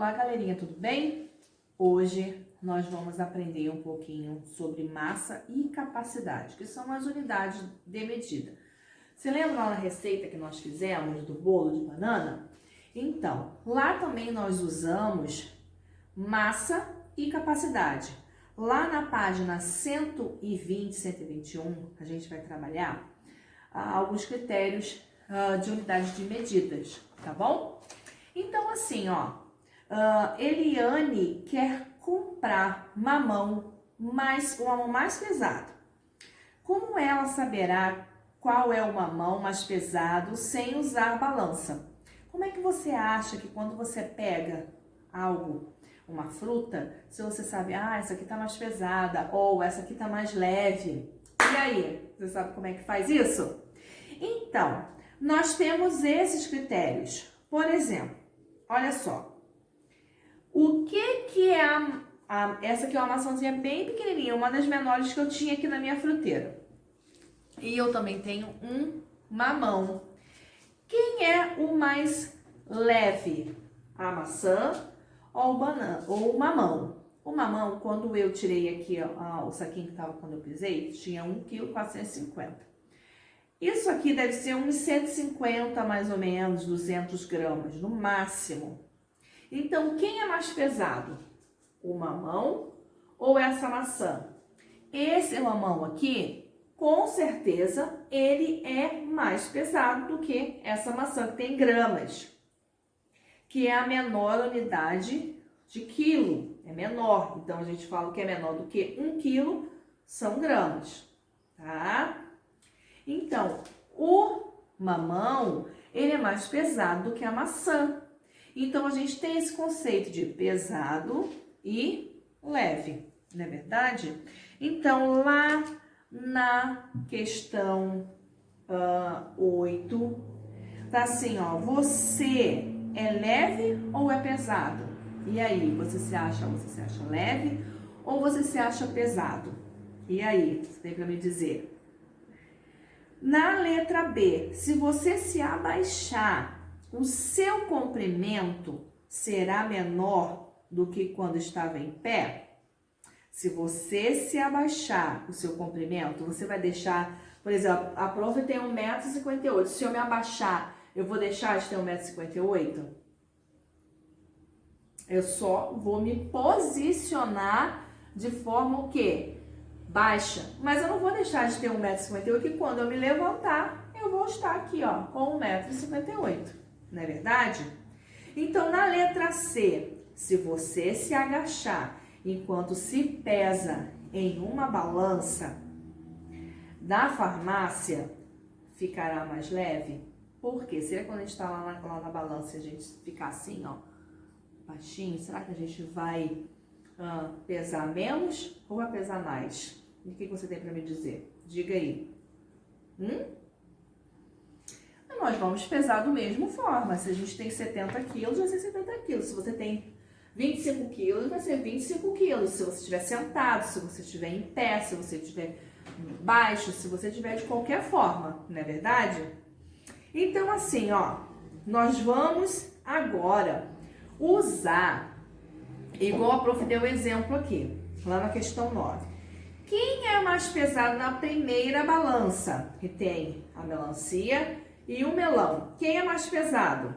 Olá, galerinha, tudo bem? Hoje nós vamos aprender um pouquinho sobre massa e capacidade, que são as unidades de medida. Você lembra lá na receita que nós fizemos do bolo de banana? Então, lá também nós usamos massa e capacidade. Lá na página 120, 121, a gente vai trabalhar alguns critérios de unidades de medidas, tá bom? Então, assim, Eliane quer comprar um mamão mais pesado. Como ela saberá qual é o mamão mais pesado sem usar balança? Como é que você acha que quando você pega algo, uma fruta, se você sabe, essa aqui tá mais pesada ou essa aqui tá mais leve? E aí, você sabe como é que faz isso? Então, nós temos esses critérios. Por exemplo, olha só. O que é essa aqui é uma maçãzinha bem pequenininha, uma das menores que eu tinha aqui na minha fruteira. E eu também tenho um mamão. Quem é o mais leve? A maçã ou o mamão? O mamão, quando eu tirei aqui o saquinho que estava quando eu pisei, tinha 1,450 kg. Isso aqui deve ser uns 150, mais ou menos, 200 gramas, no máximo. Então, quem é mais pesado? O mamão ou essa maçã? Esse mamão aqui, com certeza, ele é mais pesado do que essa maçã, que tem gramas, que é a menor unidade de quilo, é menor. Então, a gente fala que é menor do que 1 quilo, são gramas, tá? Então, o mamão, ele é mais pesado do que a maçã. Então, a gente tem esse conceito de pesado e leve, não é verdade? Então, lá na questão 8, tá assim, você é leve ou é pesado? E aí, você se acha leve ou você se acha pesado? E aí, você tem para me dizer? Na letra B, se você se abaixar, o seu comprimento será menor do que quando estava em pé? Se você se abaixar o seu comprimento, você vai deixar, por exemplo, a prof tem 1,58 m. Se eu me abaixar, eu vou deixar de ter 1,58 m? Eu só vou me posicionar de forma o quê? Baixa. Mas eu não vou deixar de ter 1,58 m, que quando eu me levantar, eu vou estar aqui, com 1,58 m. Não é verdade? Então, na letra C, se você se agachar enquanto se pesa em uma balança da farmácia, ficará mais leve? Por quê? Será que quando a gente está lá na balança, a gente ficar assim, baixinho, será que a gente vai pesar menos ou vai pesar mais? E o que você tem para me dizer? Diga aí. Nós vamos pesar da mesma forma. Se a gente tem 70 quilos, vai ser 70 quilos. Se você tem 25 quilos, vai ser 25 quilos. Se você estiver sentado, se você estiver em pé, se você estiver baixo, se você estiver de qualquer forma, não é verdade? Então, assim, nós vamos agora usar, igual a prof deu o exemplo aqui, lá na questão 9. Quem é mais pesado na primeira balança? Que tem a melancia e o melão. Quem é mais pesado?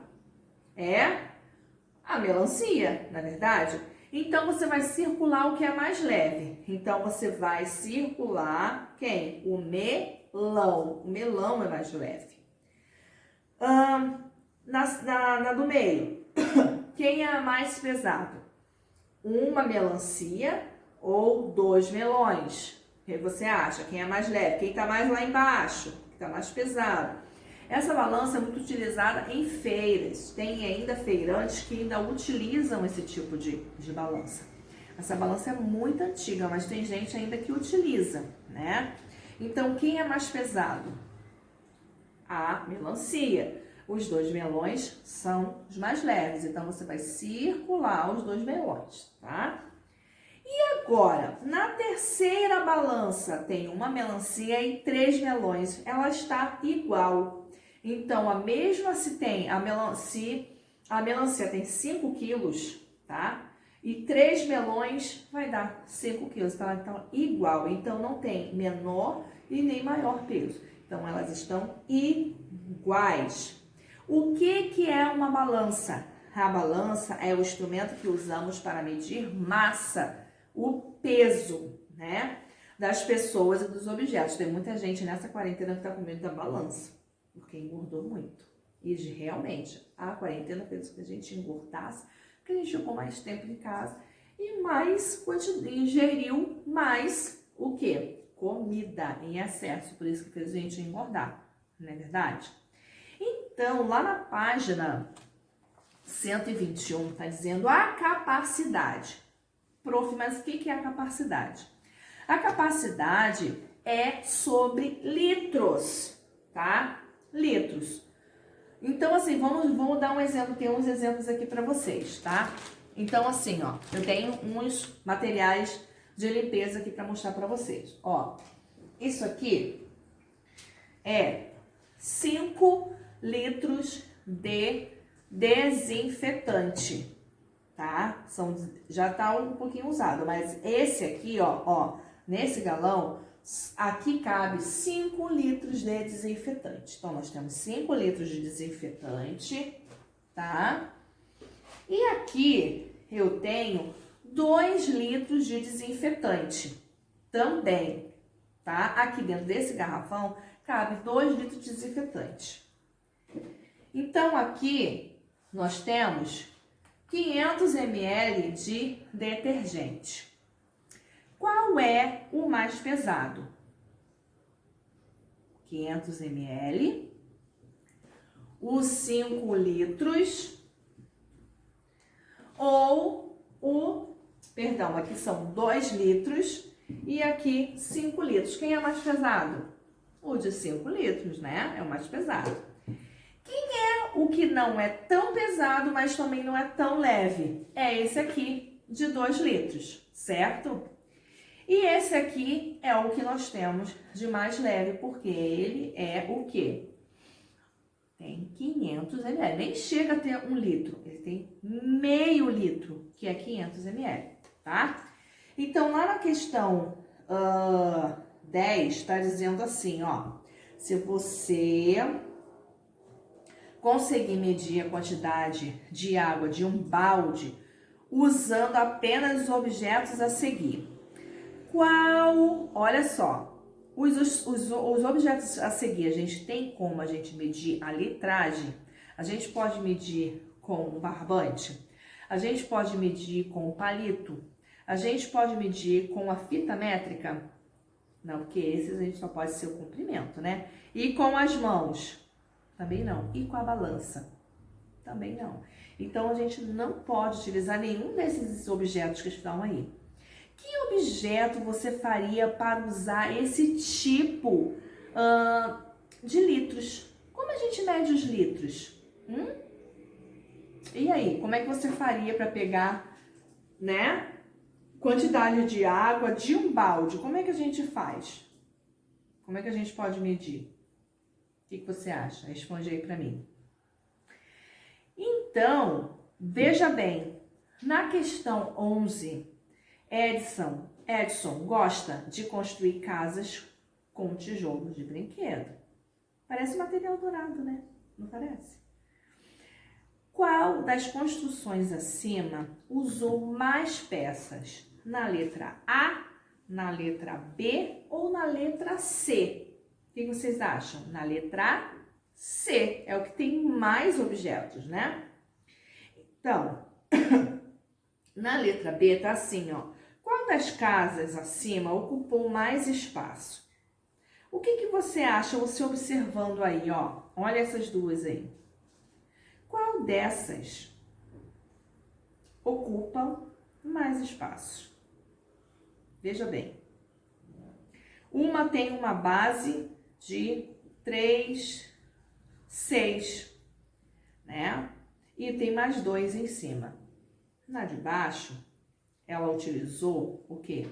É a melancia, na verdade? Então, você vai circular o que é mais leve. Então, você vai circular quem? O melão. O melão é mais leve. Na do meio, quem é mais pesado? Uma melancia ou 2 melões? O que você acha? Quem é mais leve? Quem está mais lá embaixo? Quem está mais pesado? Essa balança é muito utilizada em feiras. Tem ainda feirantes que ainda utilizam esse tipo de balança. Essa balança é muito antiga, mas tem gente ainda que utiliza, né? Então, quem é mais pesado? A melancia. Os 2 melões são os mais leves. Então, você vai circular os 2 melões, tá? E agora, na terceira balança, tem uma melancia e 3 melões. Ela está igual. Então, a mesma se tem a melancia tem 5 quilos, tá? E 3 melões vai dar 5 quilos, tá? Então, igual. Então, não tem menor e nem maior peso. Então, elas estão iguais. O que é uma balança? A balança é o instrumento que usamos para medir massa, o peso, né, das pessoas e dos objetos. Tem muita gente nessa quarentena que está com medo da balança, porque engordou muito. E realmente, a quarentena fez com que a gente engordasse, porque a gente ficou mais tempo em casa e mais ingeriu mais o quê? Comida em excesso, por isso que fez a gente engordar, não é verdade? Então, lá na página 121, está dizendo a capacidade. Prof, mas o que é a capacidade? A capacidade é sobre litros, tá? Litros. Então, assim, vamos dar um exemplo, tem uns exemplos aqui para vocês, tá? Então, assim, ó, eu tenho uns materiais de limpeza aqui para mostrar para vocês. Ó, isso aqui é 5 litros de desinfetante, tá? Já tá um pouquinho usado, mas esse aqui, ó, nesse galão, aqui cabe 5 litros de desinfetante. Então, nós temos 5 litros de desinfetante, tá? E aqui eu tenho 2 litros de desinfetante também, tá? Aqui dentro desse garrafão cabe 2 litros de desinfetante. Então, aqui nós temos 500 ml de detergente. Qual é o mais pesado? 500 ml, os 5 litros ou perdão, aqui são 2 litros e aqui 5 litros. Quem é mais pesado? O de 5 litros, né? É o mais pesado. O que não é tão pesado, mas também não é tão leve, é esse aqui de 2 litros, certo? E esse aqui é o que nós temos de mais leve, porque ele é o quê? Tem 500 ml, nem chega a ter 1 litro, ele tem meio litro, que é 500 ml, tá? Então, lá na questão 10, tá dizendo assim, ó, se você conseguir medir a quantidade de água de um balde usando apenas os objetos a seguir. Olha só, os objetos a seguir, a gente tem como a gente medir a litragem? A gente pode medir com um barbante, a gente pode medir com um palito, a gente pode medir com a fita métrica? Não, porque esses a gente só pode ser o comprimento, né? E com as mãos? Também não. E com a balança? Também não. Então, a gente não pode utilizar nenhum desses objetos que estão aí. Que objeto você faria para usar esse tipo de litros? Como a gente mede os litros? E aí, como é que você faria para pegar, né, quantidade de água de um balde? Como é que a gente faz? Como é que a gente pode medir? O que você acha? Responde aí para mim. Então, veja bem, na questão 11, Edson gosta de construir casas com tijolos de brinquedo. Parece material dourado, né? Não parece? Qual das construções acima usou mais peças? Na letra A, na letra B ou na letra C? O que vocês acham? Na letra C, é o que tem mais objetos, né? Então, na letra B tá assim, ó. Qual das casas acima ocupou mais espaço? O que você acha, você observando aí, ó? Olha essas duas aí. Qual dessas ocupa mais espaço? Veja bem. Uma tem uma base de 3, 6, né? E tem mais 2 em cima. Na de baixo, ela utilizou o quê?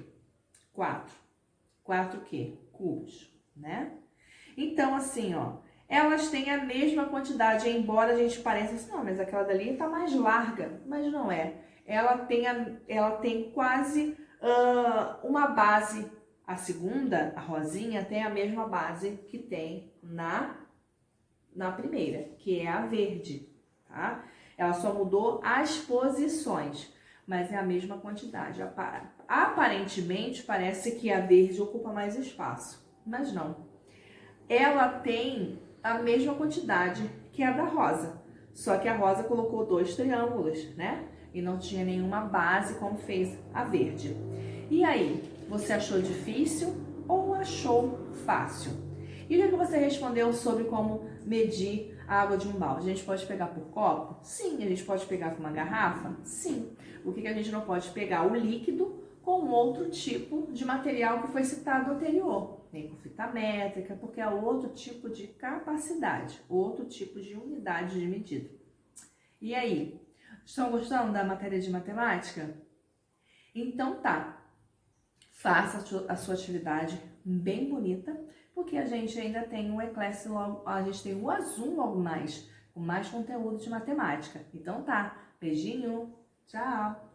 4. 4 o quê? Cubos, né? Então, assim, ó, elas têm a mesma quantidade, embora a gente pareça assim, não, mas aquela dali tá mais larga. Mas não é. ela tem quase uma base. A segunda, a rosinha, tem a mesma base que tem na primeira, que é a verde, tá? Ela só mudou as posições, mas é a mesma quantidade. Aparentemente, parece que a verde ocupa mais espaço, mas não. Ela tem a mesma quantidade que a da rosa, só que a rosa colocou 2 triângulos, né? E não tinha nenhuma base como fez a verde. E aí, você achou difícil ou achou fácil? E o que você respondeu sobre como medir a água de um balde? A gente pode pegar por copo? Sim. A gente pode pegar com uma garrafa? Sim. O que a gente não pode pegar? O líquido com outro tipo de material que foi citado anterior. Nem com fita métrica, porque é outro tipo de capacidade, outro tipo de unidade de medida. E aí, estão gostando da matéria de matemática? Então tá, faça a sua atividade bem bonita, porque a gente ainda tem o Eclasse, a gente tem o Azul logo mais, com mais conteúdo de matemática. Então tá, beijinho, tchau!